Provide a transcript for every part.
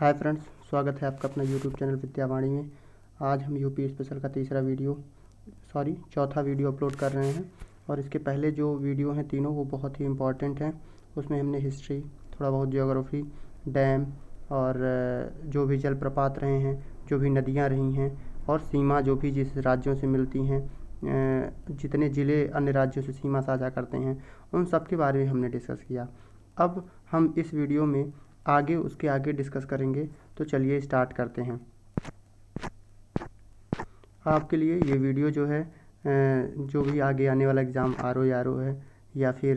Hi friends, स्वागत है आपका अपना यूट्यूब चैनल विद्यावाणी में। आज हम यूपी स्पेशल का चौथा वीडियो अपलोड कर रहे हैं। और इसके पहले जो वीडियो हैं तीनों वो बहुत ही इम्पॉर्टेंट हैं। उसमें हमने हिस्ट्री, थोड़ा बहुत ज्योग्राफी, डैम और जो भी जलप्रपात रहे हैं, जो भी नदियाँ रही हैं और सीमा जो भी जिस राज्यों से मिलती हैं, जितने ज़िले अन्य राज्यों से सीमा साझा करते हैं, उन सब के बारे में हमने डिस्कस किया। अब हम इस वीडियो में उसके आगे डिस्कस करेंगे। तो चलिए स्टार्ट करते हैं। आपके लिए ये वीडियो जो है जो भी आगे आने वाला एग्ज़ाम RO है या फिर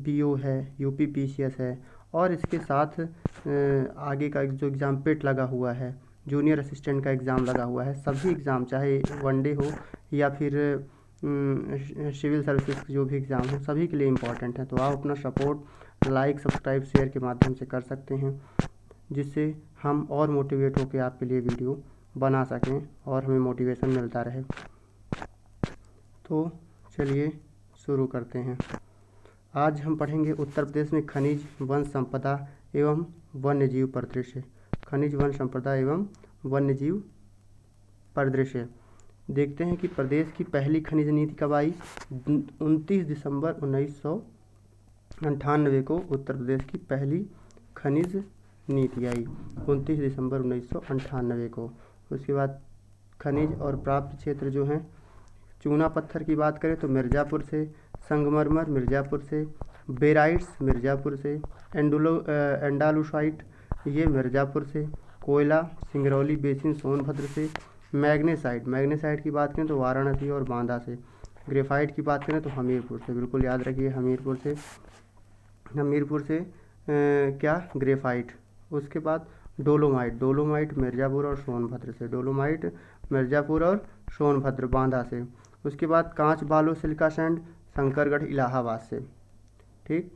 BO है, UP PCS है और इसके साथ आगे का जो एग्ज़ाम पेट लगा हुआ है, जूनियर असिस्टेंट का एग्ज़ाम लगा हुआ है, सभी एग्ज़ाम चाहे वनडे हो या फिर सिविल सर्विसेज जो भी एग्ज़ाम हो, सभी के लिए इम्पॉर्टेंट है। तो आप अपना सपोर्ट लाइक, सब्सक्राइब, शेयर के माध्यम से कर सकते हैं, जिससे हम और मोटिवेट होकर आपके लिए वीडियो बना सकें और हमें मोटिवेशन मिलता रहे। तो चलिए शुरू करते हैं। आज हम पढ़ेंगे उत्तर प्रदेश में खनिज, वन संपदा एवं वन्यजीव परिदृश्य। खनिज, वन संपदा एवं वन्यजीव परिदृश्य। देखते हैं कि प्रदेश की पहली खनिज नीति कब आई। 29 दिसंबर 1998 को उत्तर प्रदेश की पहली खनिज नीति आई, 29 दिसंबर 1998 को। उसके बाद खनिज और प्राप्त क्षेत्र जो हैं, चूना पत्थर की बात करें तो मिर्ज़ापुर से, संगमरमर मिर्ज़ापुर से, बेराइट्स मिर्ज़ापुर से, एंडालुसाइट ये मिर्ज़ापुर से, कोयला सिंगरौली बेसिन सोनभद्र से, मैग्नेसाइट की बात करें तो वाराणसी और बांदा से, ग्रेफाइट की बात करें तो हमीरपुर से। बिल्कुल याद रखिए, हमीरपुर से क्या ग्रेफाइट। उसके बाद डोलोमाइट मिर्ज़ापुर और सोनभद्र से, बांदा से। उसके बाद कांच बालू सिलिका सैंड शंकरगढ़ इलाहाबाद से। ठीक,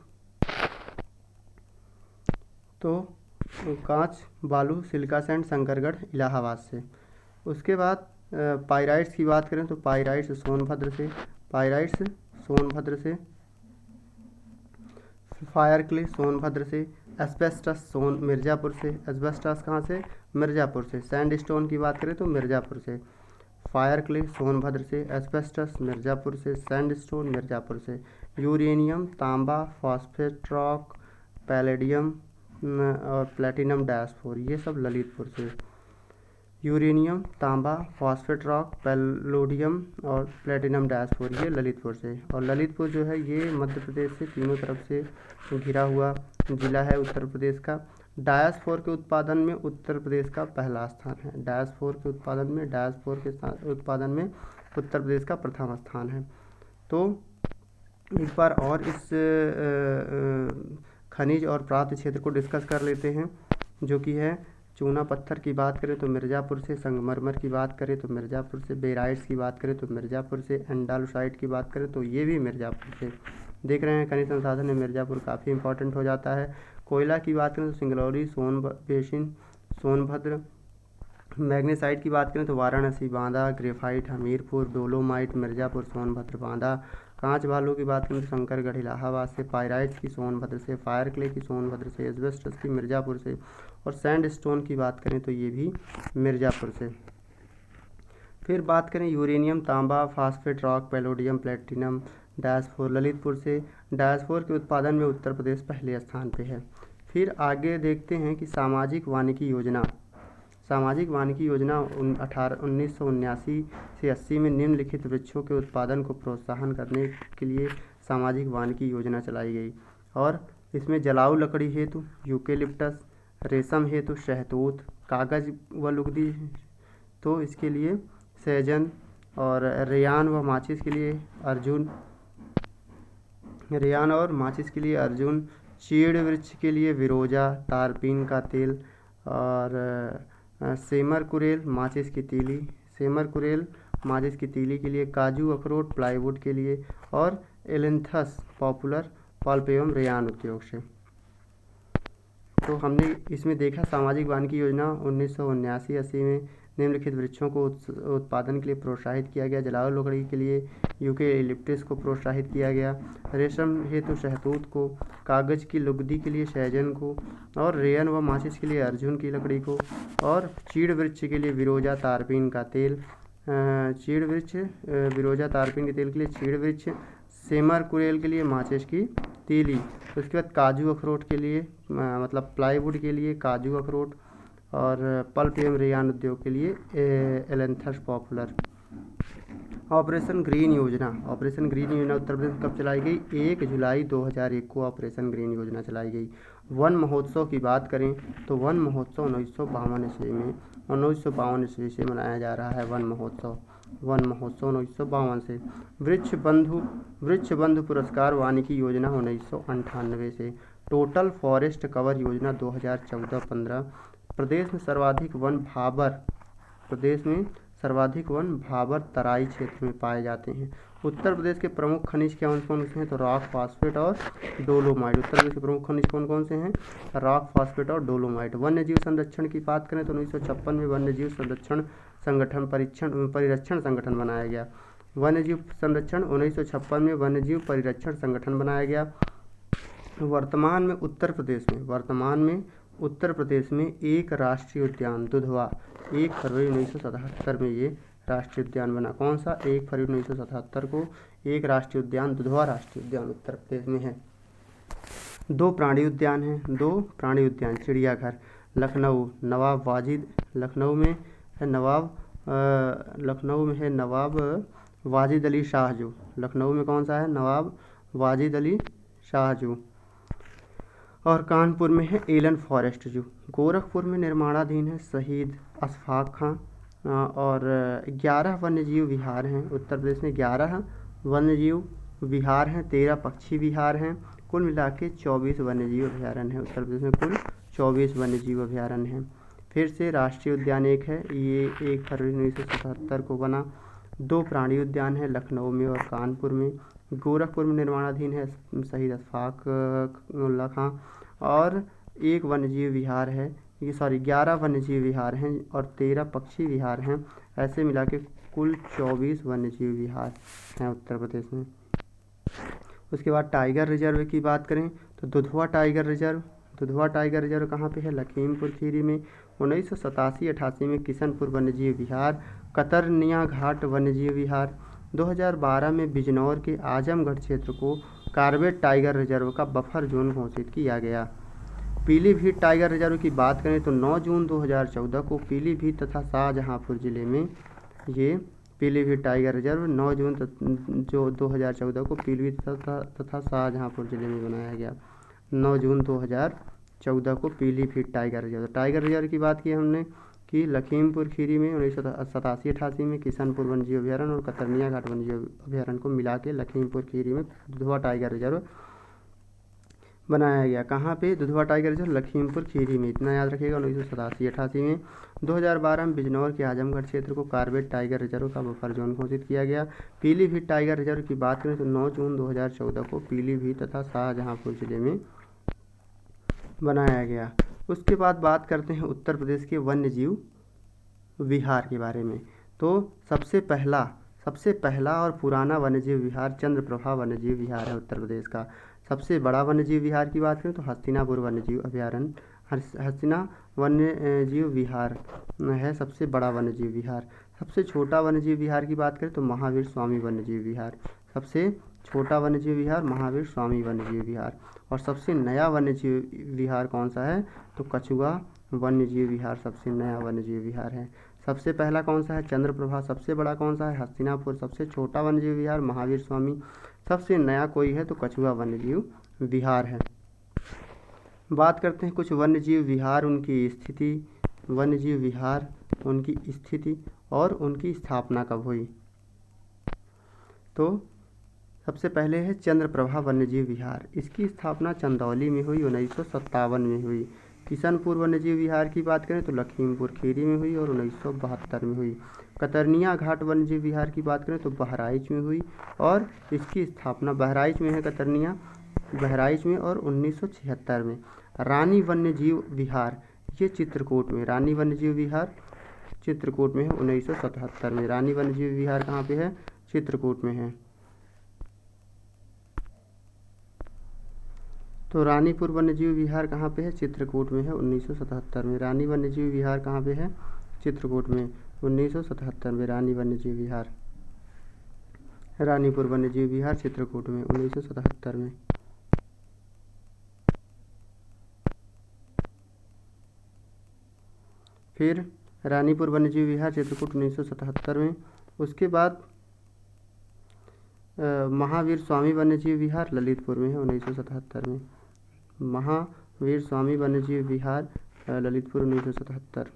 तो कांच बालू सिलिका सैंड शंकरगढ़ इलाहाबाद से। उसके बाद पाइराइट्स की बात करें तो पाइराइट्स सोनभद्र से, फायर क्ले सोनभद्र से, एस्बेस्टस मिर्ज़ापुर से। एस्बेस्टस कहाँ से? मिर्ज़ापुर से। सैंडस्टोन की बात करें तो मिर्ज़ापुर से। फायर क्ले सोनभद्र से, एस्बेस्टस मिर्ज़ापुर से, सैंडस्टोन मिर्ज़ापुर से। यूरेनियम, तांबा, फॉस्फेट रॉक, पैलेडियम और प्लेटिनम डायस्फोर ये सब ललितपुर से। यूरेनियम, तांबा, फॉस्फेट रॉक, पैलोडियम और प्लेटिनम डायस्फोर ये ललितपुर से। और ललितपुर जो है ये मध्य प्रदेश से तीनों तरफ से घिरा हुआ ज़िला है उत्तर प्रदेश का। डायस्फोर के उत्पादन में उत्तर प्रदेश का पहला स्थान है। डायस्फोर के उत्पादन में उत्तर प्रदेश का प्रथम स्थान है। तो एक बार और इस खनिज और प्राप्त क्षेत्र को डिस्कस कर लेते हैं, जो कि है चूना पत्थर की बात करें तो मिर्ज़ापुर से, संगमरमर की बात करें तो मिर्ज़ापुर से, बेराइट्स की बात करें तो मिर्ज़ापुर से, एंडालुसाइट की बात करें तो ये भी मिर्ज़ापुर से। देख रहे हैं खनिज संसाधन में मिर्ज़ापुर काफ़ी इंपॉर्टेंट हो जाता है। कोयला की बात करें तो सिंगरौली बेसिन सोनभद्र। मैग्नेसाइट की बात करें तो वाराणसी बांदा, ग्रेफाइट हमीरपुर, डोलोमाइट मिर्ज़ापुर सोनभद्र बांदा। कांच बालू की बात करें तो शंकरगढ़ इलाहाबाद से, पाइराइट्स की सोनभद्र से, फायर क्ले की सोनभद्र से, एस्बेस्टस की मिर्ज़ापुर से और सैंडस्टोन की बात करें तो ये भी मिर्ज़ापुर से। फिर बात करें यूरेनियम, तांबा, फास्फेट रॉक, पैलोडियम, प्लेटिनम डायस्फोर ललितपुर से। डायस्फोर के उत्पादन में उत्तर प्रदेश पहले स्थान पे है। फिर आगे देखते हैं कि सामाजिक वानिकी योजना 1979 से 80 में निम्नलिखित वृक्षों के उत्पादन को प्रोत्साहन करने के लिए सामाजिक वानिकी योजना चलाई गई। और इसमें जलाऊ लकड़ी हेतु यूकेलिप्टस, रेशम हेतु शहतूत, कागज़ व लुगदी तो इसके लिए सैजन और रेयान और माचिस के लिए अर्जुन, चीड़ वृक्ष के लिए विरोजा, तारपीन का तेल और सेमर कुरेल माचिस की तीली के लिए, काजू अखरोट प्लाईवुड के लिए और एलेंथस पॉपुलर पल्प एवं रेयान उद्योग से। तो हमने इसमें देखा सामाजिक वानिकी योजना 1979-80 में निम्नलिखित वृक्षों को उत्पादन के लिए प्रोत्साहित किया गया। जलाऊ लकड़ी के लिए यूकेलिप्टस को प्रोत्साहित किया गया। रेशम हेतु शहतूत को, कागज की लुगदी के लिए सहजन को, और रेयन व माचिस के लिए अर्जुन की लकड़ी को, और चीड़ वृक्ष के लिए विरोजा तारपीन का तेल, चीड़ वृक्ष विरोजा तारपीन के तेल के लिए चीड़ वृक्ष, सेमर कुरेल के लिए माचिस की तीली। उसके बाद काजू अखरोट के लिए मतलब प्लाईवुड के लिए काजू अखरोट, और पल्प एवं रेयान उद्योग के लिए एलेंथस पॉपुलर। ऑपरेशन ग्रीन योजना उत्तर प्रदेश में कब चलाई गई? 1 जुलाई 2001 को ऑपरेशन ग्रीन योजना चलाई गई। वन महोत्सव की बात करें तो वन महोत्सव 1952 ईस्वी में 1952 ईस्वी से मनाया जा रहा है। वन महोत्सव 1952 से। वृक्ष बंधु पुरस्कार वानिकी योजना 1998 से। टोटल फॉरेस्ट कवर योजना 2014-15। प्रदेश में सर्वाधिक वन भाबर तराई क्षेत्र में पाए जाते हैं। उत्तर प्रदेश के प्रमुख खनिज कौन कौन से हैं? तो रॉक फास्फेट और डोलोमाइट। उत्तर प्रदेश के प्रमुख खनिज कौन कौन से हैं? रॉक फास्फेट और डोलोमाइट। वन्य जीव संरक्षण की बात करें तो 1956 में वन्य जीव संरक्षण संगठन परिरक्षण संगठन बनाया गया। वन्य जीव संरक्षण 1956 में वन्य जीव परिरक्षण संगठन बनाया गया। वर्तमान में उत्तर प्रदेश में एक राष्ट्रीय उद्यान दुधवा 1 फरवरी 1977 में ये राष्ट्रीय उद्यान बना। कौन सा? 1 फरवरी 1977 को एक राष्ट्रीय उद्यान दुधवा राष्ट्रीय उद्यान उत्तर प्रदेश में है। 2 प्राणी उद्यान हैं। चिड़ियाघर लखनऊ नवाब वाजिद, लखनऊ में है नवाब वाजिद अली शाह जू। लखनऊ में कौन सा है? नवाब वाजिद अली शाह जू। और कानपुर में है एलन फॉरेस्ट जू। गोरखपुर में निर्माणाधीन है शहीद अशफाक खां। और 11 वन्यजीव विहार हैं उत्तर प्रदेश में। 11 वन्यजीव विहार हैं, 13 पक्षी विहार हैं। कुल मिला के 24 वन्यजीव अभयारण्य हैं उत्तर प्रदेश में। कुल 24 वन्यजीव अभयारण्य हैं। फिर से राष्ट्रीय उद्यान एक है, ये 1 फरवरी 1977 को बना। 2 प्राणी उद्यान है लखनऊ में और कानपुर में। गोरखपुर में निर्माणाधीन है शहीद अशफाक उल्ला खां। और 1 वन्यजीव विहार है, 11 वन्यजीव विहार हैं और 13 पक्षी विहार हैं। ऐसे मिला के कुल 24 वन्यजीव विहार हैं उत्तर प्रदेश में। उसके बाद टाइगर रिजर्व की बात करें तो दुधवा टाइगर रिजर्व कहाँ पे है? लखीमपुर खीरी में। 1987-88 में किशनपुर वन्यजीव विहार, कतरनिया घाट वन्यजीव विहार। 2012 में बिजनौर के आजमगढ़ क्षेत्र को कॉर्बेट टाइगर रिजर्व का बफर जोन घोषित किया गया। पीलीभीत टाइगर रिजर्व की बात करें तो 9 जून 2014 को पीलीभीत तथा शाहजहांपुर जिले में ये पीलीभीत टाइगर रिजर्व 9 जून 2014 को पीलीभीत तथा शाहजहांपुर जिले में बनाया गया। 9 जून 2014 को पीलीभीत टाइगर रिजर्व की बात की हमने कि लखीमपुर खीरी में 1987-88 में किशनपुर वन्यजीव अभयारण्य और कतरनिया घाट वन्यजीव अभयारण्य को मिला के लखीमपुर खीरी में दुधवा टाइगर रिजर्व बनाया गया। कहाँ पे? दुधवा टाइगर रिजर्व लखीमपुर खीरी में। इतना याद रखिएगा। 1987-88 में। 2012 में बिजनौर के आजमगढ़ क्षेत्र को कॉर्बेट टाइगर रिजर्व का बफर जोन घोषित किया गया। पीलीभीत टाइगर रिजर्व की बात करें तो 9 जून 2014 को पीलीभीत तथा शाहजहांपुर जिले में बनाया गया। उसके बाद बात करते हैं उत्तर प्रदेश के वन्यजीव विहार के बारे में। तो सबसे पहला और पुराना वन्यजीव विहार चंद्रप्रभा वन्यजीव विहार है उत्तर प्रदेश का। सबसे बड़ा वन्यजीव विहार की बात करें तो हस्तिनापुर वन्यजीव अभयारण्य, हस्तिना वन्यजीव विहार है सबसे बड़ा वन्यजीव विहार। सबसे छोटा वन्यजीव विहार की बात करें तो महावीर स्वामी वन्यजीव विहार। सबसे छोटा वन्यजीव विहार महावीर स्वामी वन्यजीव विहार। और सबसे नया वन्यजीव विहार कौन सा है? तो कछुआ वन्यजीव विहार सबसे नया वन्यजीव विहार है। सबसे पहला कौन सा है? चंद्रप्रभा। सबसे बड़ा कौन सा है? हस्तिनापुर। सबसे छोटा वन्यजीव विहार महावीर स्वामी। सबसे नया कोई है तो कछुआ वन्यजीव विहार है। बात करते हैं कुछ वन्यजीव विहार उनकी स्थिति और उनकी स्थापना कब हुई। तो सबसे पहले है चंद्रप्रभा वन्यजीव विहार। इसकी स्थापना चंदौली में हुई, 1957 में हुई। किशनपुर वन्यजीव विहार की बात करें तो लखीमपुर खीरी में हुई और 1972 में हुई। कतरनिया घाट वन्यजीव विहार की बात करें तो बहराइच में हुई और इसकी स्थापना बहराइच में है, कतरनिया बहराइच में, और 1976 में। रानी वन्यजीव विहार ये चित्रकूट में। रानी वन्यजीव विहार चित्रकूट में है 1977 में। रानी वन्यजीव विहार कहाँ पे है? चित्रकूट में है। तो रानीपुर वन्यजीव विहार कहाँ पे है? चित्रकूट में है 1977 में। रानी वन्यजीव विहार कहाँ पे है? चित्रकूट में 1977 में। रानी वन्यजीव विहार, रानीपुर वन्यजीव विहार चित्रकूट में 1977 में। फिर रानीपुर वन्यजीव विहार चित्रकूट 1977 में। उसके बाद महावीर स्वामी वन्यजीव विहार ललितपुर में है 1977 में। महावीर स्वामी वन्यजीव विहार ललितपुर 1977।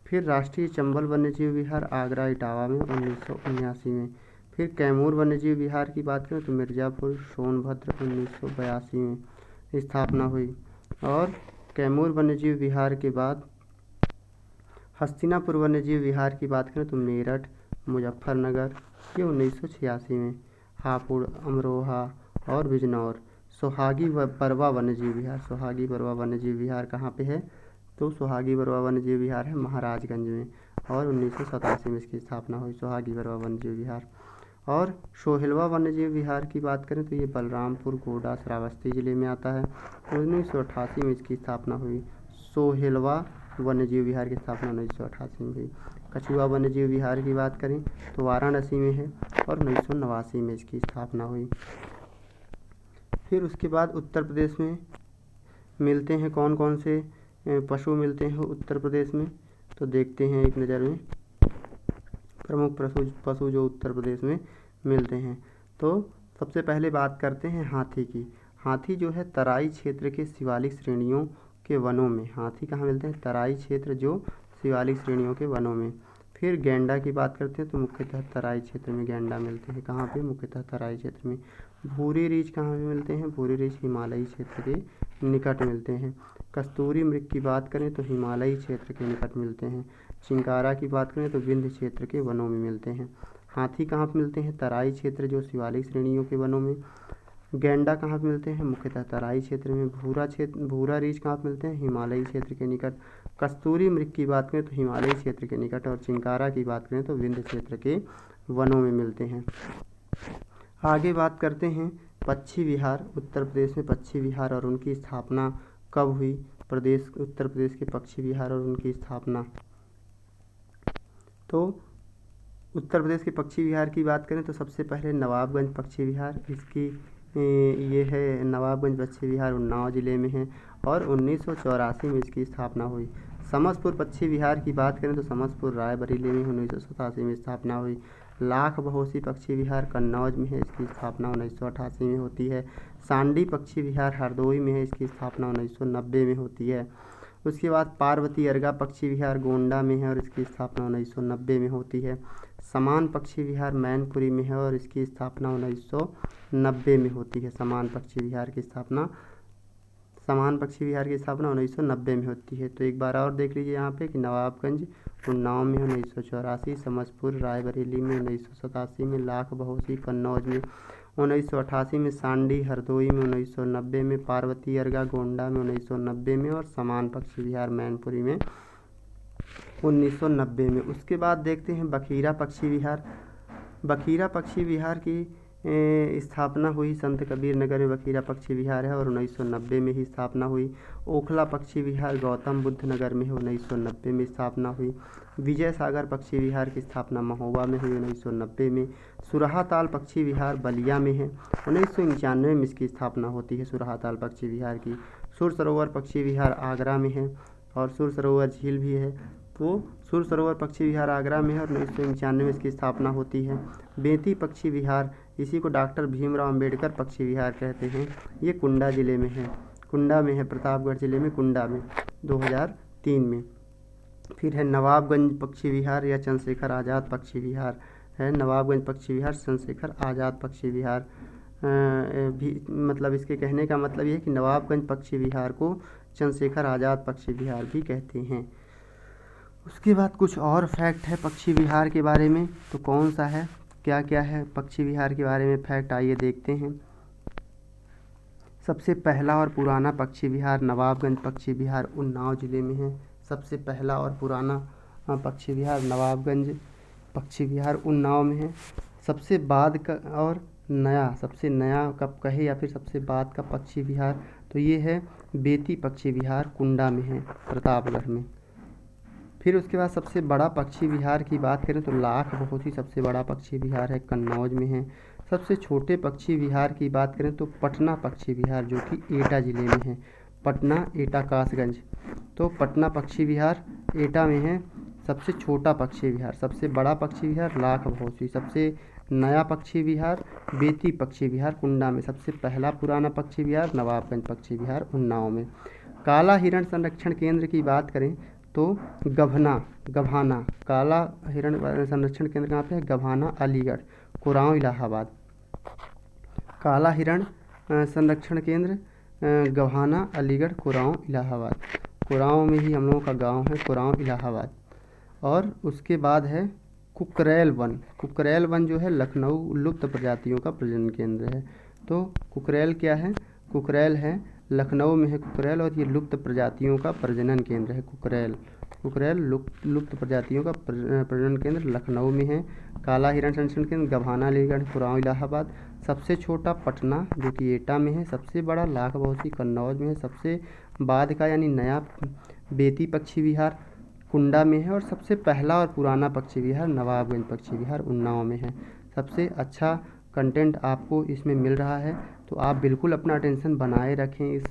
फिर राष्ट्रीय चंबल वन्यजीव विहार आगरा इटावा में 1979 में। फिर कैमूर वन्यजीव विहार की बात करें तो मिर्ज़ापुर सोनभद्र 1982 में स्थापना हुई। और कैमूर वन्यजीव विहार के बाद हस्तिनापुर वन्यजीव विहार की बात करें तो मेरठ मुजफ्फरनगर ये 1986 में। हापुड़ अमरोहा और बिजनौर। सोहागी बरवा वन्यजीव विहार, सोहागी बरवा वन्यजीव विहार कहाँ पे है? तो सोहागी बरवा वन्यजीव विहार है महाराजगंज में और 1987 में इसकी स्थापना हुई, सोहागी बरवा वन्यजीव विहार। और सोहेलवा वन्यजीव विहार की बात करें तो ये बलरामपुर गोंडा श्रावस्ती जिले में आता है, 1988 में इसकी स्थापना हुई। सोहेलवा वन्यजीव विहार की स्थापना 1988 में हुई। कछुआ वन्यजीव विहार की बात करें तो वाराणसी में है और 1989 में इसकी स्थापना हुई। फिर उसके बाद उत्तर प्रदेश में मिलते हैं कौन कौन से पशु मिलते हैं उत्तर प्रदेश में, तो देखते हैं एक नज़र में प्रमुख पशु जो उत्तर प्रदेश में मिलते हैं। तो सबसे पहले बात करते हैं हाथी की। हाथी जो है तराई क्षेत्र के शिवालिक श्रेणियों के वनों में, हाथी कहाँ मिलते हैं? तराई क्षेत्र जो शिवालिक श्रेणियों के वनों में। फिर गैंडा की बात करते हैं तो मुख्यतः तराई क्षेत्र में गैंडा मिलते हैं। कहाँ पे? मुख्यतः तराई क्षेत्र में। भूरी रीछ कहाँ पे मिलते हैं? भूरी रीछ हिमालयी क्षेत्र के निकट मिलते हैं। कस्तूरी मृग की बात करें तो हिमालयी क्षेत्र के निकट मिलते हैं। चिंकारा की बात करें तो विंध्य क्षेत्र के वनों में मिलते हैं। हाथी कहाँ पर मिलते हैं? तराई क्षेत्र जो शिवालिक श्रेणियों के वनों में। गैंडा कहाँ पर मिलते हैं? मुख्यतः तराई क्षेत्र में। भूरा रीछ कहाँ पर मिलते हैं? हिमालयी क्षेत्र के निकट। कस्तूरी मृग की बात करें तो हिमालयी क्षेत्र के निकट और चिंकारा की बात करें तो विंध्य क्षेत्र के वनों में मिलते हैं। आगे बात करते हैं पक्षी विहार। उत्तर प्रदेश में पक्षी विहार और उनकी स्थापना कब हुई? उत्तर प्रदेश के पक्षी विहार और उनकी स्थापना। तो उत्तर प्रदेश के पक्षी विहार की बात करें तो सबसे पहले नवाबगंज पक्षी विहार, इसकी ये है नवाबगंज पक्षी विहार उन्नाव जिले में है और 1984 में इसकी स्थापना हुई। समसपुर पक्षी विहार की बात करें तो समसपुर रायबरेली में 1987 में स्थापना हुई। लाख बहोसी पक्षी विहार कन्नौज में है, इसकी स्थापना 1988 में होती है। सांडी पक्षी विहार हरदोई में है, इसकी स्थापना 1990 में होती है। उसके बाद पार्वती अर्गा पक्षी विहार गोंडा में है और इसकी स्थापना 1990 में होती है। समान पक्षी विहार मैनपुरी में है और इसकी स्थापना 1990 में होती है। समान पक्षी विहार की स्थापना 1990 में होती है। तो एक बार और देख लीजिए यहाँ पे कि नवाबगंज उन्नाव में 1984, समसपुर रायबरेली में 1987 में, लाख बहोसी कन्नौज में 1988 में, सांडी हरदोई में 1990 में, पार्वती अर्गा गोंडा में 1990 में और समान पक्षी विहार मैनपुरी में 1990 में। उसके बाद देखते हैं बखीरा पक्षी विहार। बखीरा पक्षी विहार की स्थापना हुई संत कबीर नगर में बखीरा पक्षी विहार है और 1990 में ही स्थापना हुई। ओखला पक्षी विहार गौतम बुद्ध नगर में है, 1990 में स्थापना हुई। विजय सागर पक्षी विहार की स्थापना महोबा में हुई 1990 में। सुरहाताल पक्षी विहार बलिया में है, 1991 में इसकी स्थापना होती है सुरहाताल पक्षी विहार की। सुर सरोवर पक्षी विहार आगरा में है और सुर सरोवर झील भी है। तो सुर सरोवर पक्षी विहार आगरा में है और 1991 में इसकी स्थापना होती है। बेंती पक्षी विहार, इसी को डॉक्टर भीमराव अंबेडकर पक्षी विहार कहते हैं, ये कुंडा जिले में है, प्रतापगढ़ जिले में कुंडा में 2003 में। फिर है नवाबगंज पक्षी विहार या चंद्रशेखर आज़ाद पक्षी विहार है। नवाबगंज पक्षी विहार चंद्रशेखर आज़ाद पक्षी विहार भी, मतलब इसके कहने का मतलब ये है कि नवाबगंज पक्षी विहार को चंद्रशेखर आज़ाद पक्षी विहार भी कहते हैं। उसके बाद कुछ और फैक्ट है पक्षी विहार के बारे में, तो कौन सा है, क्या क्या है पक्षी विहार के बारे में फैक्ट, आइए देखते हैं। सबसे पहला और पुराना पक्षी विहार नवाबगंज पक्षी विहार उन्नाव जिले में है। सबसे पहला और पुराना पक्षी विहार नवाबगंज पक्षी विहार उन्नाव में है। सबसे बाद का और नया, सबसे नया कब कहे या फिर सबसे बाद का पक्षी विहार, तो ये है बेती पक्षी विहार कुंडा में है, प्रतापगढ़ में। फिर उसके बाद सबसे बड़ा पक्षी विहार की बात करें तो लाख बहुत ही सबसे बड़ा पक्षी विहार है, कन्नौज में है। सबसे छोटे पक्षी विहार की बात करें तो पटना पक्षी विहार जो कि एटा ज़िले में है, पटना एटा कासगंज। तो पटना पक्षी विहार एटा में है सबसे छोटा पक्षी विहार। सबसे बड़ा पक्षी विहार लाख भौसी। सबसे नया पक्षी विहार बेती पक्षी विहार कुंडा में। सबसे पहला पुराना पक्षी विहार नवाबगंज पक्षी विहार उन्नाव में। काला हिरण संरक्षण केंद्र की बात करें तो गभाना काला हिरण संरक्षण केंद्र कहाँ पे है? गभाना अलीगढ़ कुरांव इलाहाबाद। काला हिरण संरक्षण केंद्र गभाना अलीगढ़ कुरांव इलाहाबाद। कुरांव में ही हम लोगों का गांव है, कुरांव इलाहाबाद। और उसके बाद है कुकरेल वन। कुकरेल वन जो है लखनऊ लुप्त प्रजातियों का प्रजनन केंद्र है। तो कुकरेल क्या है? कुकरेल है लखनऊ में है कुकरेल, और ये लुप्त प्रजातियों का प्रजनन केंद्र है। कुकरेल लुप्त प्रजातियों का प्रजनन केंद्र लखनऊ में है। काला हिरण संरक्षण केंद्र गभाना अलीगढ़ कुरांव इलाहाबाद। सबसे छोटा पटना जो कि एटा में है। सबसे बड़ा लाख भौसी कन्नौज में है। सबसे बाद का यानी नया बेती पक्षी विहार कुंडा में है। और सबसे पहला और पुराना पक्षी विहार नवाबगंज पक्षी विहार उन्नाव में है। सबसे अच्छा कंटेंट आपको इसमें मिल रहा है, तो आप बिल्कुल अपना अटेंशन बनाए रखें इस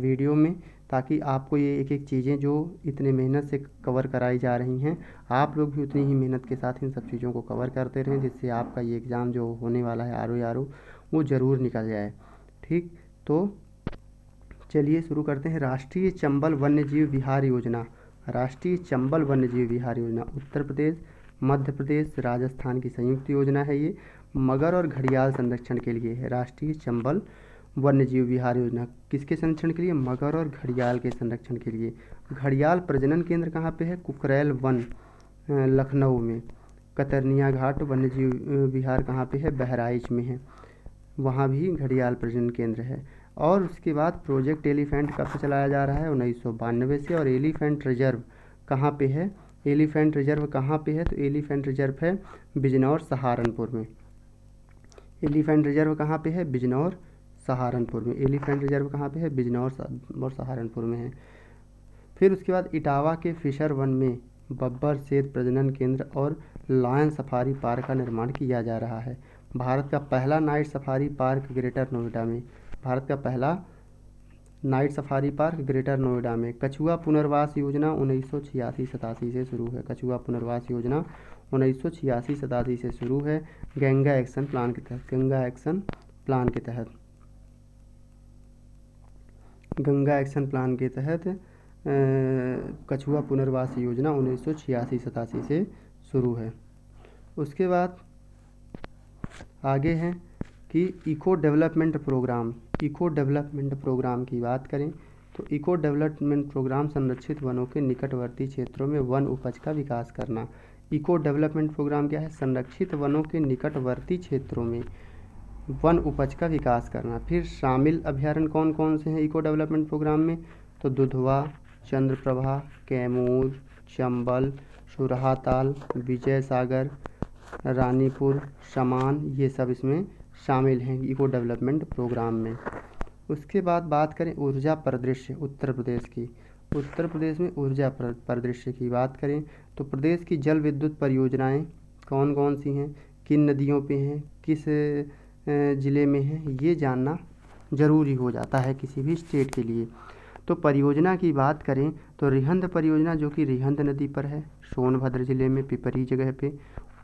वीडियो में, ताकि आपको ये एक एक चीज़ें जो इतने मेहनत से कवर कराई जा रही हैं, आप लोग भी उतनी ही मेहनत के साथ इन सब चीज़ों को कवर करते रहें, जिससे आपका ये एग्ज़ाम जो होने वाला है RO वो ज़रूर निकल जाए। ठीक, तो चलिए शुरू करते हैं। राष्ट्रीय चंबल वन्यजीव विहार योजना। राष्ट्रीय चंबल वन्यजीव विहार योजना उत्तर प्रदेश, मध्य प्रदेश, राजस्थान की संयुक्त योजना है। ये मगर और घड़ियाल संरक्षण के लिए है। राष्ट्रीय चंबल वन्यजीव विहार योजना किसके संरक्षण के लिए? मगर और घड़ियाल के संरक्षण के लिए। घड़ियाल प्रजनन केंद्र कहाँ पे है? कुकरेल वन लखनऊ में। कतरनिया घाट वन्यजीव विहार कहाँ पे है? बहराइच में है, वहाँ भी घड़ियाल प्रजनन केंद्र है। और उसके बाद प्रोजेक्ट एलिफेंट कब से चलाया जा रहा है? 1992 से। और एलिफेंट रिजर्व कहाँ पे है? एलिफेंट रिजर्व कहाँ पे है? तो एलिफेंट रिजर्व है बिजनौर सहारनपुर में। एलिफेंट रिजर्व कहाँ पे है? बिजनौर सहारनपुर में। एलिफेंट रिजर्व कहाँ पे है? बिजनौर और सहारनपुर में है। फिर उसके बाद इटावा के फिशर वन में बब्बर सेत प्रजनन केंद्र और लायन सफारी पार्क का निर्माण किया जा रहा है। भारत का पहला night safari park greater Noida में। भारत का पहला night safari park greater Noida में। कछुआ पुनर्वास योजना 1986-87 से शुरू है। कछुआ पुनर्वास योजना 1986-87 से शुरू है, गंगा एक्शन प्लान के तहत। गंगा एक्शन प्लान के तहत गंगा एक्शन प्लान के तहत कछुआ पुनर्वास योजना 1986-87 से शुरू है। उसके बाद आगे है कि eco development program. Eco development program की बात करें तो इको डेवलपमेंट प्रोग्राम संरक्षित वनों के निकटवर्ती क्षेत्रों में वन उपज का विकास करना। इको डेवलपमेंट प्रोग्राम क्या है? संरक्षित वनों के निकटवर्ती क्षेत्रों में वन उपज का विकास करना। फिर शामिल अभयारण्य कौन कौन से हैं इको डेवलपमेंट प्रोग्राम में? तो दुधवा, चंद्रप्रभा, कैमूर, चंबल, सुरहाताल, विजय सागर, रानीपुर, समान, ये सब इसमें शामिल हैं इको डेवलपमेंट प्रोग्राम में। उसके बाद बात करें ऊर्जा परिदृश्य उत्तर प्रदेश की। उत्तर प्रदेश में ऊर्जा परिदृश्य की बात करें तो प्रदेश की जल विद्युत परियोजनाएं कौन कौन सी हैं, किन नदियों पे हैं, किस ज़िले में हैं, ये जानना ज़रूरी हो जाता है किसी भी स्टेट के लिए। तो परियोजना की बात करें तो रिहंद परियोजना जो कि रिहंद नदी पर है, सोनभद्र ज़िले में पिपरी जगह पे।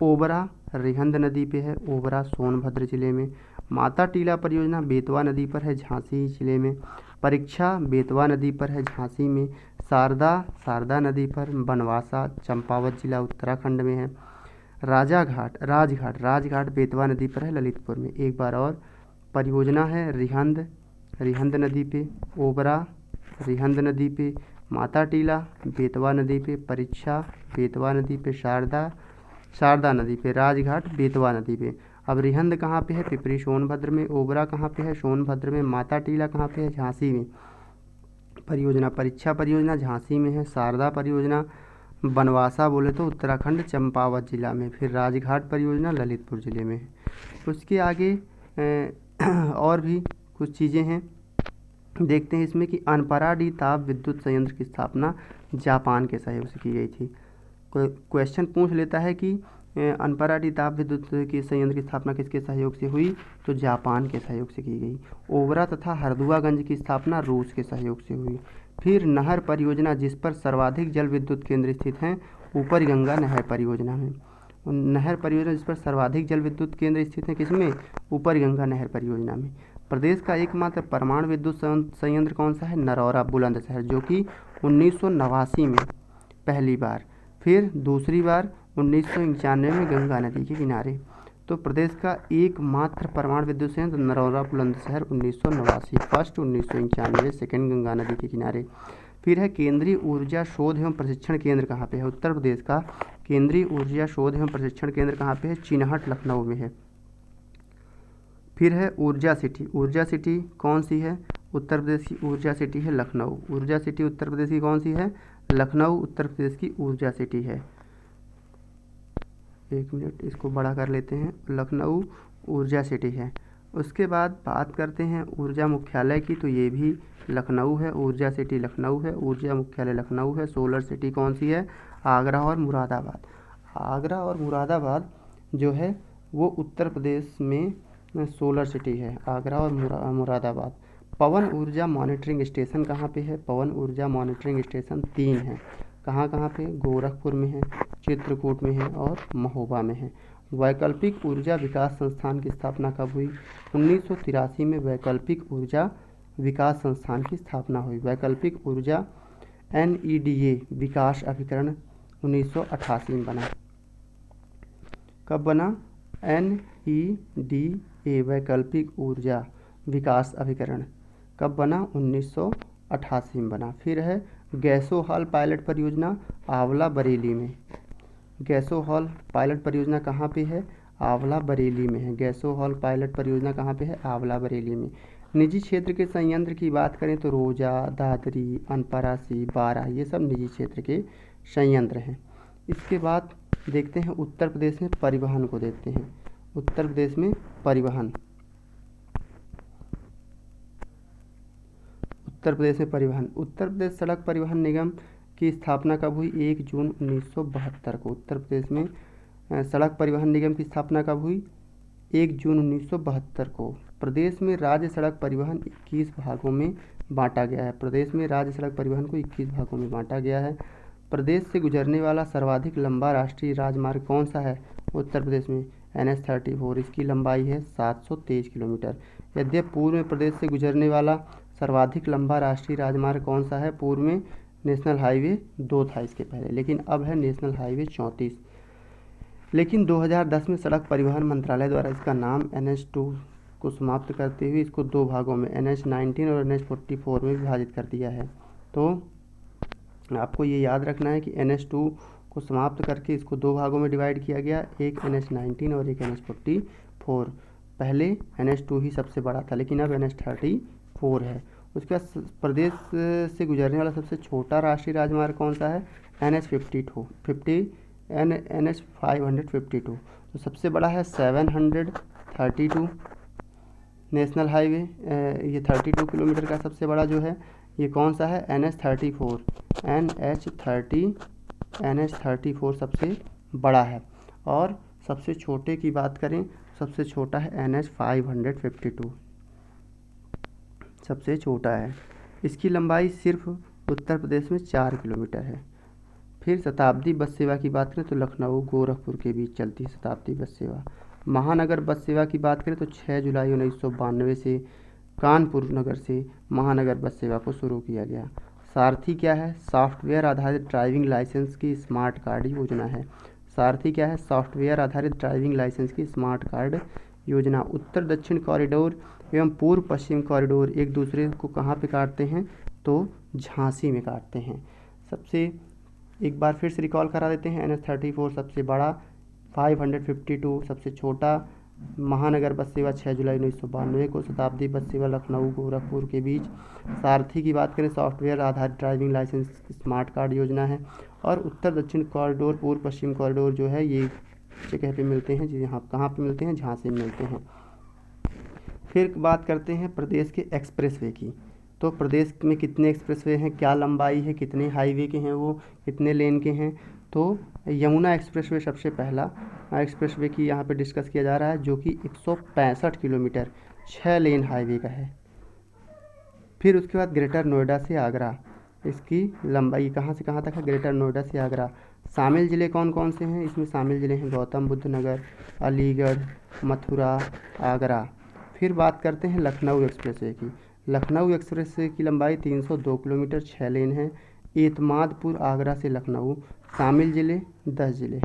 ओबरा रिहंद नदी पे है, ओबरा सोनभद्र ज़िले में। माता टीला परियोजना बेतवा नदी पर है, झांसी ज़िले में। परीक्षा बेतवा नदी पर है, झांसी में। शारदा नदी पर बनवासा चंपावत जिला उत्तराखंड में है। राजघाट बेतवा नदी पर है, ललितपुर में। एक बार और परियोजना है रिहंद नदी पे, ओबरा रिहंद नदी पे, माता टीला बेतवा नदी पे, परीक्षा बेतवा नदी पे, शारदा नदी पे, राजघाट बेतवा नदी पे। अब रिहंद कहाँ पे है? पिपरी सोनभद्र में। ओबरा कहाँ पे है? सोनभद्र में। माता टीला कहाँ पे है? झांसी में। परियोजना परीक्षा परियोजना झांसी में है। शारदा परियोजना बनवासा बोले तो उत्तराखंड चंपावत जिला में। फिर राजघाट परियोजना ललितपुर ज़िले में है। उसके आगे और भी कुछ चीज़ें हैं, देखते हैं इसमें कि अनपराडी ताप विद्युत संयंत्र की स्थापना जापान के सहयोग से की गई थी। क्वेश्चन पूछ लेता है कि अनपराडी ताप विद्युत की संयंत्र की स्थापना किसके सहयोग से हुई, तो जापान के सहयोग से की गई। ओबरा तथा हरदुआगंज की स्थापना रूस के सहयोग से हुई। फिर नहर परियोजना जिस पर सर्वाधिक जल विद्युत केंद्र स्थित हैं, ऊपर गंगा नहर परियोजना में। नहर परियोजना जिस पर सर्वाधिक जल विद्युत केंद्र स्थित हैं, किसमें, ऊपर गंगा नहर परियोजना में। प्रदेश का एकमात्र परमाणु विद्युत संयंत्र कौन सा है, नरौरा बुलंदशहर, जो कि 1989 में पहली बार, फिर दूसरी बार 1991 में गंगा नदी के किनारे। तो प्रदेश का एकमात्र परमाणु विद्युत संयंत्र नरौरा बुलंदशहर 1989, फर्स्ट 1991, सेकेंड गंगा नदी के किनारे। फिर है केंद्रीय ऊर्जा शोध एवं प्रशिक्षण केंद्र कहाँ पे है, उत्तर प्रदेश का केंद्रीय ऊर्जा शोध एवं प्रशिक्षण केंद्र कहाँ पे है, चिनहट लखनऊ में है। फिर है ऊर्जा सिटी, ऊर्जा सिटी कौन सी है, उत्तर प्रदेश की ऊर्जा सिटी है लखनऊ। ऊर्जा सिटी उत्तर प्रदेश की कौन सी है, लखनऊ उत्तर प्रदेश की ऊर्जा सिटी है। एक मिनट, इसको बड़ा कर लेते हैं, लखनऊ ऊर्जा सिटी है। उसके बाद बात करते हैं ऊर्जा मुख्यालय की, तो ये भी लखनऊ है, ऊर्जा सिटी लखनऊ है, ऊर्जा मुख्यालय लखनऊ है। सोलर सिटी कौन सी है, आगरा और मुरादाबाद। आगरा और मुरादाबाद जो है वो उत्तर प्रदेश में सोलर सिटी है, आगरा और मुरादाबाद। पवन ऊर्जा मॉनिटरिंग स्टेशन कहाँ पे है, पवन ऊर्जा मॉनिटरिंग स्टेशन 3 है। कहाँ कहाँ पे, गोरखपुर में है, चित्रकूट में है और महोबा में है। वैकल्पिक ऊर्जा विकास संस्थान की स्थापना कब हुई, 1983 में वैकल्पिक ऊर्जा विकास संस्थान की स्थापना हुई। वैकल्पिक ऊर्जा NEDA विकास अभिकरण 1988 में बना। कब बना, NEDA वैकल्पिक ऊर्जा विकास अभिकरण कब बना, 1988 में बना। फिर है गैसो हॉल पायलट परियोजना आंवला बरेली में। गैसो हॉल पायलट परियोजना कहाँ पे है, आंवला बरेली में है। गैसो हॉल पायलट परियोजना कहाँ पे है, आंवला बरेली में। निजी क्षेत्र के संयंत्र की बात करें तो रोजा, दादरी, अनपरासी, बारा, ये सब निजी क्षेत्र के संयंत्र हैं। इसके बाद देखते हैं उत्तर प्रदेश में परिवहन को देखते हैं। उत्तर प्रदेश में परिवहन, उत्तर प्रदेश में परिवहन, उत्तर प्रदेश सड़क परिवहन निगम की स्थापना कब हुई, 1 जून 1972 को। उत्तर प्रदेश में सड़क परिवहन निगम की स्थापना कब हुई, 1 जून 1972 को। प्रदेश में राज्य सड़क परिवहन 21 भागों में बांटा गया है। प्रदेश में राज्य सड़क परिवहन को 21 भागों में बांटा गया है। प्रदेश से गुजरने वाला सर्वाधिक लंबा राष्ट्रीय राजमार्ग कौन सा है, उत्तर प्रदेश में NH-34, इसकी लंबाई है 723 किलोमीटर। यद्यपि पूर्व में प्रदेश से गुजरने वाला सर्वाधिक लंबा राष्ट्रीय राजमार्ग कौन सा है, पूर्व में नेशनल हाईवे 2 था इसके पहले, लेकिन अब है नेशनल हाईवे 34। लेकिन 2010 में सड़क परिवहन मंत्रालय द्वारा इसका नाम NH2 को समाप्त करते हुए इसको 2 भागों में NH-19 और NH-44 में विभाजित कर दिया है। तो आपको ये याद रखना है कि NH2 को समाप्त करके इसको 2 भागों में डिवाइड किया गया, एक NH-19 और एक NH-44। पहले NH2 ही सबसे बड़ा था, लेकिन अब NH-34 है। उसके बाद प्रदेश से गुजरने वाला सबसे छोटा राष्ट्रीय राजमार्ग कौन सा है, NH-552। तो सबसे बड़ा है 732 नेशनल हाईवे, ये 32 किलोमीटर का सबसे बड़ा जो है ये कौन सा है, NH-34। NH-34 सबसे बड़ा है। और सबसे छोटे की बात करें, सबसे छोटा है NH-552, सबसे छोटा है। इसकी लंबाई सिर्फ उत्तर प्रदेश में 4 किलोमीटर है। फिर शताब्दी बस सेवा की बात करें तो लखनऊ गोरखपुर के बीच चलती है शताब्दी बस सेवा। महानगर बस सेवा की बात करें तो 6 जुलाई 1992 से कानपुर नगर से महानगर बस सेवा को शुरू किया गया। सारथी क्या है, सॉफ्टवेयर आधारित ड्राइविंग लाइसेंस की स्मार्ट कार्ड योजना है। सारथी क्या है, सॉफ्टवेयर आधारित ड्राइविंग लाइसेंस की स्मार्ट कार्ड योजना। उत्तर दक्षिण कॉरिडोर एवं पूर्व पश्चिम कॉरिडोर एक दूसरे को कहाँ पे काटते हैं, तो झांसी में काटते हैं। सबसे एक बार फिर से रिकॉल करा देते हैं, NH-34 सबसे बड़ा, 552 सबसे छोटा। महानगर बस सेवा 6 जुलाई 1992 को। शताब्दी बस सेवा लखनऊ गोरखपुर के बीच। सारथी की बात करें, सॉफ्टवेयर आधारित ड्राइविंग लाइसेंस स्मार्ट कार्ड योजना है। और उत्तर दक्षिण कॉरिडोर, पूर्व पश्चिम कॉरिडोर जो है ये जगह पे मिलते हैं, यहाँ कहाँ पे मिलते हैं, झांसी में मिलते हैं। फिर बात करते हैं प्रदेश के एक्सप्रेसवे की। तो प्रदेश में कितने एक्सप्रेसवे हैं, क्या लंबाई है, कितने हाईवे के हैं, वो कितने लेन के हैं। तो यमुना एक्सप्रेसवे सबसे पहला एक्सप्रेसवे की यहाँ पे डिस्कस किया जा रहा है, जो कि 165 किलोमीटर 6 लेन हाईवे का है। फिर उसके बाद ग्रेटर नोएडा से आगरा, इसकी लंबाई कहाँ से कहाँ तक है, ग्रेटर नोएडा से आगरा। शामिल ज़िले कौन कौन से हैं, इसमें शामिल ज़िले हैं गौतम बुद्ध नगर, अलीगढ़, मथुरा, आगरा। फिर बात करते हैं लखनऊ एक्सप्रेसवे की। लखनऊ एक्सप्रेसवे की लंबाई 302 किलोमीटर 6 लेन है। एतमादपुर आगरा से लखनऊ। शामिल ज़िले 10 ज़िले।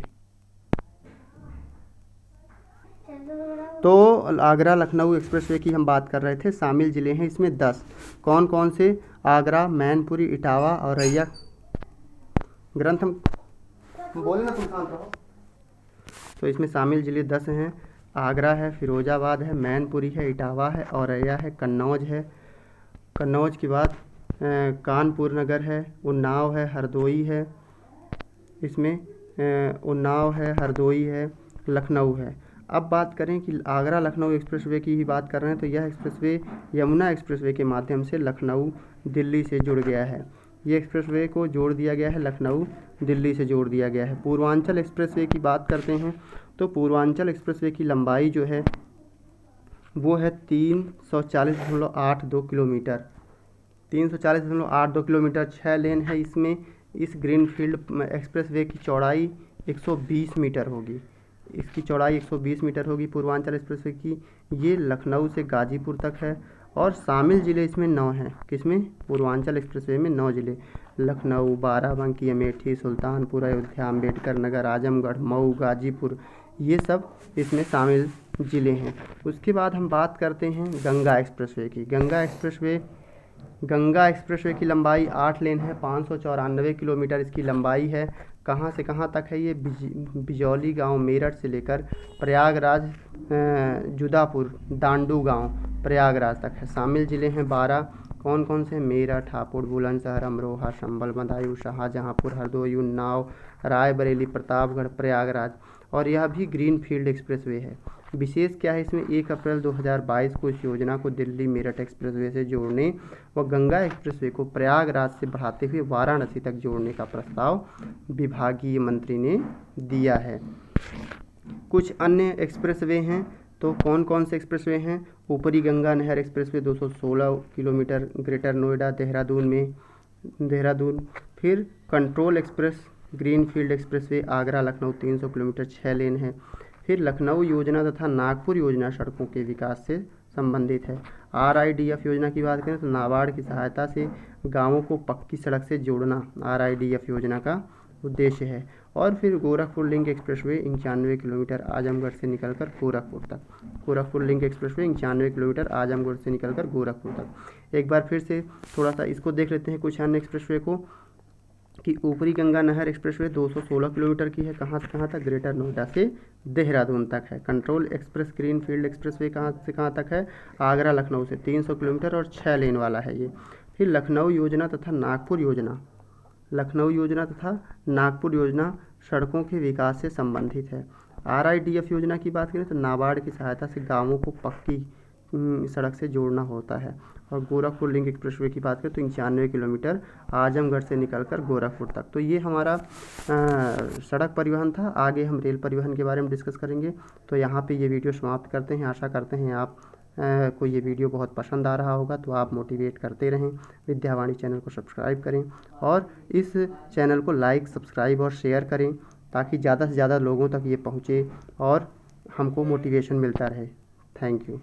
तो आगरा लखनऊ एक्सप्रेसवे की हम बात कर रहे थे, शामिल ज़िले हैं इसमें 10। कौन कौन से, आगरा, मैनपुरी, इटावा, औरैया। ग्रंथ हम बोले ना, तुम शांत रहो। तो इसमें शामिल ज़िले 10 हैं। आगरा है, फिरोजाबाद है, मैनपुरी है, इटावा है, औरैया है, कन्नौज है। कन्नौज के बाद कानपुर नगर है, उन्नाव है, हरदोई है। इसमें उन्नाव है, हरदोई है, लखनऊ है। अब बात करें कि आगरा लखनऊ एक्सप्रेसवे की ही बात कर रहे हैं, तो यह एक्सप्रेसवे यमुना एक्सप्रेसवे के माध्यम से लखनऊ दिल्ली से जुड़ गया है। ये एक्सप्रेसवे को जोड़ दिया गया है, लखनऊ दिल्ली से जोड़ दिया गया है। पूर्वांचल एक्सप्रेसवे की बात करते हैं, तो पूर्वांचल एक्सप्रेसवे की लंबाई जो है वो है 340.82 किलोमीटर। 340.82 किलोमीटर 6 लेन है इसमें। इस ग्रीनफील्ड एक्सप्रेसवे की चौड़ाई 120 मीटर होगी। इसकी चौड़ाई 120 मीटर होगी पूर्वांचल एक्सप्रेसवे की। ये लखनऊ से गाजीपुर तक है। और शामिल ज़िले इसमें 9 हैं। किसमें, पूर्वांचल एक्सप्रेसवे में 9 ज़िले, लखनऊ, बाराबंकी, अमेठी, सुल्तानपुर, अयोध्या, अम्बेडकर नगर, आजमगढ़, मऊ, गाजीपुर, ये सब इसमें शामिल ज़िले हैं। उसके बाद हम बात करते हैं गंगा एक्सप्रेसवे की। गंगा एक्सप्रेसवे की लंबाई 8 लेन है, 594 किलोमीटर इसकी लंबाई है। कहाँ से कहाँ तक है ये, बिजौली गांव मेरठ से लेकर प्रयागराज, जुदापुर, डांडू गांव, प्रयागराज तक है। शामिल ज़िले हैं 12। कौन कौन से, मेरठ, हापुड़, बुलंदशहर, अमरोहा, संभल, बदायूं, शाहजहांपुर, हरदोई, उन्नाव, रायबरेली, प्रतापगढ़, प्रयागराज। और यह भी ग्रीन फील्ड एक्सप्रेसवे है। विशेष क्या है इसमें, 1 अप्रैल 2022 को इस योजना को दिल्ली मेरठ एक्सप्रेसवे से जोड़ने व गंगा एक्सप्रेसवे को प्रयागराज से बढ़ाते हुए वाराणसी तक जोड़ने का प्रस्ताव विभागीय मंत्री ने दिया है। कुछ अन्य एक्सप्रेसवे हैं, तो कौन कौन से एक्सप्रेसवे हैं, ऊपरी गंगा नहर expressway 216 kilometre greater Noida Dehradun. फिर control express greenfield expressway Agra Lucknow 300 kilometre 6 lane है। फिर लखनऊ योजना तथा नागपुर योजना सड़कों के विकास से संबंधित है। RIDF योजना की बात करें तो नाबार्ड की सहायता से गांवों को पक्की सड़क से जोड़ना RIDF योजना का उद्देश्य है। और फिर Gorakhpur link expressway 91 kilometre Azamgarh से निकलकर गोरखपुर तक। Gorakhpur link expressway 91 kilometre Azamgarh से निकलकर गोरखपुर तक। एक बार फिर से थोड़ा सा इसको देख लेते हैं कुछ अन्य एक्सप्रेसवे को, कि ऊपरी गंगा नहर एक्सप्रेसवे 216 किलोमीटर की है। कहाँ से कहाँ तक, ग्रेटर नोएडा से देहरादून तक है। कंट्रोल एक्सप्रेस ग्रीनफील्ड एक्सप्रेसवे कहाँ से कहाँ तक है, आगरा लखनऊ से 300 किलोमीटर और 6 लेन वाला है ये। फिर लखनऊ योजना तथा नागपुर योजना सड़कों के विकास से संबंधित है। RIDF योजना की बात करें तो नाबार्ड की सहायता से गाँवों को पक्की सड़क से जोड़ना होता है। और गोरखपुर लिंक एक्सप्रेसवे की बात करें तो 91 किलोमीटर आजमगढ़ से निकलकर गोरखपुर तक। तो ये हमारा सड़क परिवहन था। आगे हम रेल परिवहन के बारे में डिस्कस करेंगे। तो यहाँ पे ये वीडियो समाप्त करते हैं। आशा करते हैं आप को ये वीडियो बहुत पसंद आ रहा होगा, तो आप मोटिवेट करते रहें। विद्यावाणी चैनल को सब्सक्राइब करें और इस चैनल को लाइक, सब्सक्राइब और शेयर करें, ताकि ज़्यादा से ज़्यादा लोगों तक ये पहुँचे और हमको मोटिवेशन मिलता रहे। Thank you.